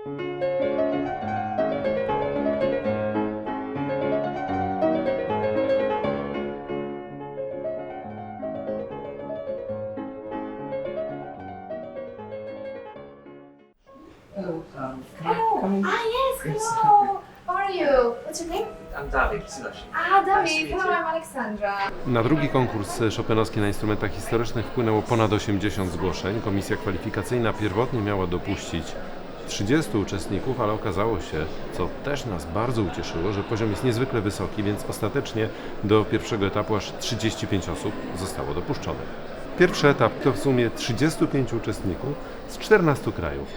Yes, hello! How are you? What's your name? I'm Dawid. Dawid, hello, I'm Alexandra. Na drugi konkurs chopinowski na instrumentach historycznych wpłynęło ponad 80 zgłoszeń. Komisja kwalifikacyjna pierwotnie miała dopuścić 30 uczestników, ale okazało się, co też nas bardzo ucieszyło, że poziom jest niezwykle wysoki, więc ostatecznie do pierwszego etapu aż 35 osób zostało dopuszczonych. Pierwszy etap to w sumie 35 uczestników z 14 krajów.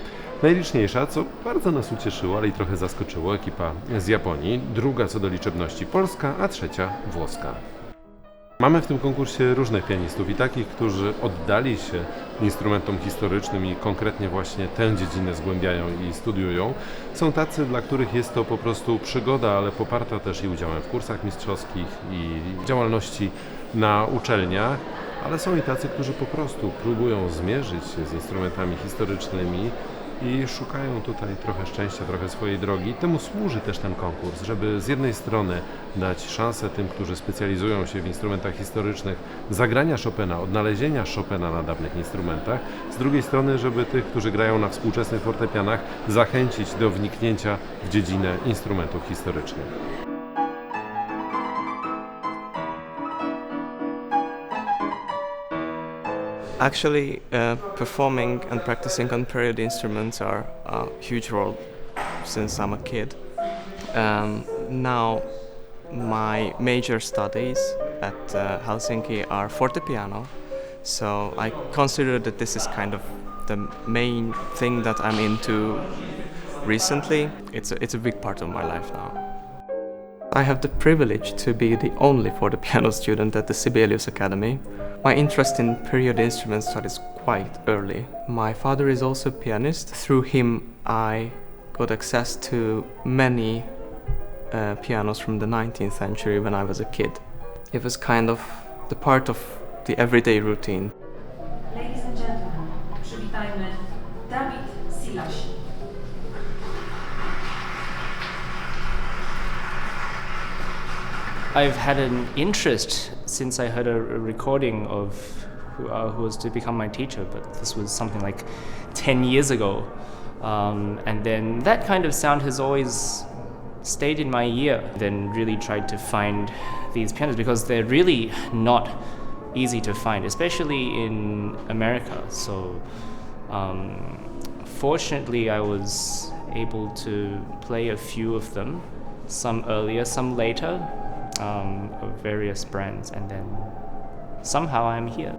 Najliczniejsza, co bardzo nas ucieszyło, ale i trochę zaskoczyło, ekipa z Japonii, druga co do liczebności polska, a trzecia włoska. Mamy w tym konkursie różnych pianistów i takich, którzy oddali się instrumentom historycznym i konkretnie właśnie tę dziedzinę zgłębiają i studiują. Są tacy, dla których jest to po prostu przygoda, ale poparta też i udziałem w kursach mistrzowskich i działalności na uczelniach, ale są i tacy, którzy po prostu próbują zmierzyć się z instrumentami historycznymi i szukają tutaj trochę szczęścia, trochę swojej drogi. Temu służy też ten konkurs, żeby z jednej strony dać szansę tym, którzy specjalizują się w instrumentach historycznych, zagrania Chopina, odnalezienia Chopina na dawnych instrumentach, z drugiej strony, żeby tych, którzy grają na współczesnych fortepianach, zachęcić do wniknięcia w dziedzinę instrumentów historycznych. Actually, performing and practicing on period instruments are a huge role since I'm a kid. Now, my major studies at Helsinki are fortepiano, so I consider that this is kind of the main thing that I'm into recently. It's a big part of my life now. I have the privilege to be the only fortepiano student at the Sibelius Academy. My interest in period instruments started quite early. My father is also a pianist. Through him, I got access to many pianos from the 19th century when I was a kid. It was kind of the part of the everyday routine. Ladies and gentlemen, przywitajmy Dawid Silasi. I've had an interest since I heard a recording of who was to become my teacher, but this was something like 10 years ago. And then that kind of sound has always stayed in my ear. Then really tried to find these pianos because they're really not easy to find, especially in America. So fortunately I was able to play a few of them, some earlier, some later. Of various brands, and then somehow I'm here.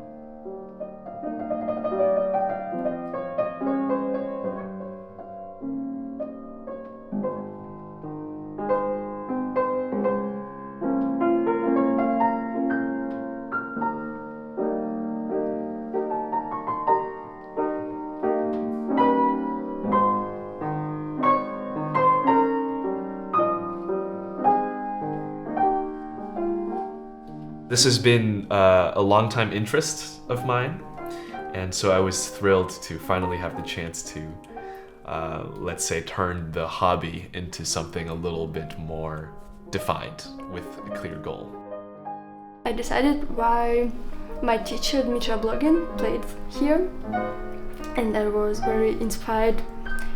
This has been a long-time interest of mine, and so I was thrilled to finally have the chance to, let's say, turn the hobby into something a little bit more defined with a clear goal. I decided why my teacher Dmitra Blogin played here, and I was very inspired.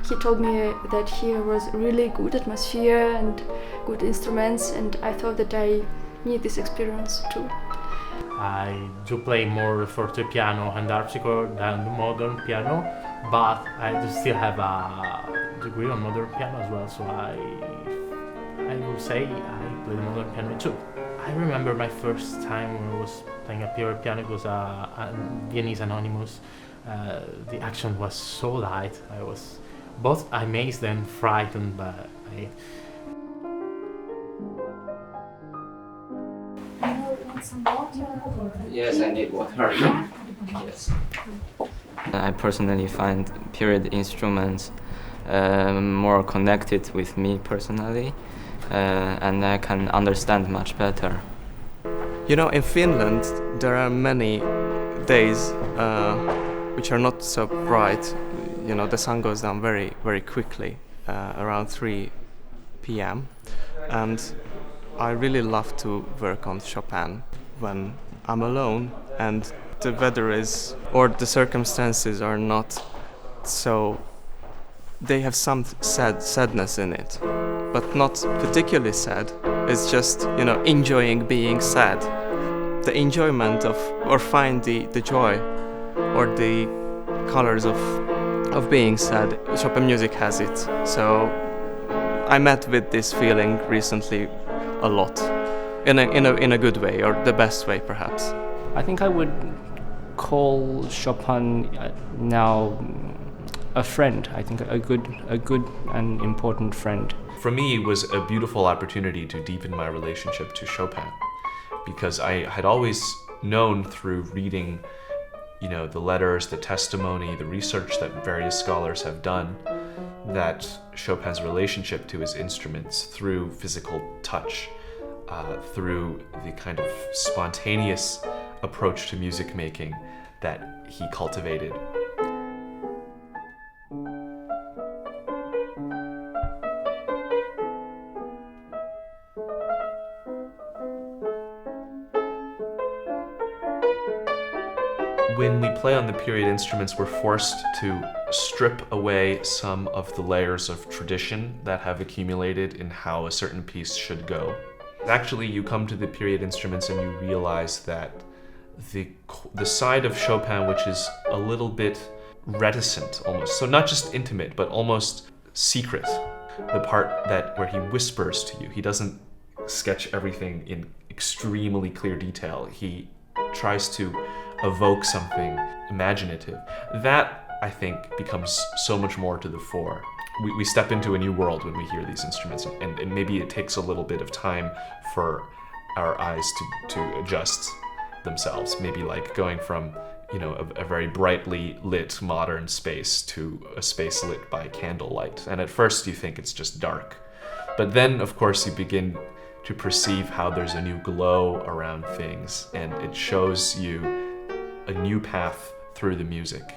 He told me that here was really good atmosphere and good instruments, and I thought that I need this experience too. I do play more fortepiano and harpsichord than the modern piano, but I do still have a degree on modern piano as well, so I would say I play the modern piano too. I remember my first time when I was playing a period piano. It was a Viennese Anonymous. The action was so light. I was both amazed and frightened by it. Yes, I need water. Yes. I personally find period instruments more connected with me personally, and I can understand much better. You know, in Finland there are many days which are not so bright. the sun goes down very, very quickly, around 3 p.m. And I really love to work on Chopin when I'm alone and the weather is, or the circumstances are not so, they have some sadness in it, but not particularly sad. It's just, enjoying being sad. The enjoyment of, or find the joy or the colors of being sad. Chopin music has it. So I met with this feeling recently a lot, in a good way, or the best way perhaps. I think I would call Chopin now a friend. I think a good and important friend. For me, it was a beautiful opportunity to deepen my relationship to Chopin, because I had always known through reading, the letters, the testimony, the research that various scholars have done, that Chopin's relationship to his instruments through physical touch, through the kind of spontaneous approach to music making that he cultivated. When we play on the period instruments, we're forced to strip away some of the layers of tradition that have accumulated in how a certain piece should go. Actually, you come to the period instruments and you realize that the side of Chopin which is a little bit reticent almost, so not just intimate, but almost secret, the part where he whispers to you. He doesn't sketch everything in extremely clear detail. He tries to evoke something imaginative. That, I think, becomes so much more to the fore. We step into a new world when we hear these instruments, and maybe it takes a little bit of time for our eyes to adjust themselves. Maybe like going from a very brightly lit modern space to a space lit by candlelight. And at first you think it's just dark. But then, of course, you begin to perceive how there's a new glow around things, and it shows you a new path through the music.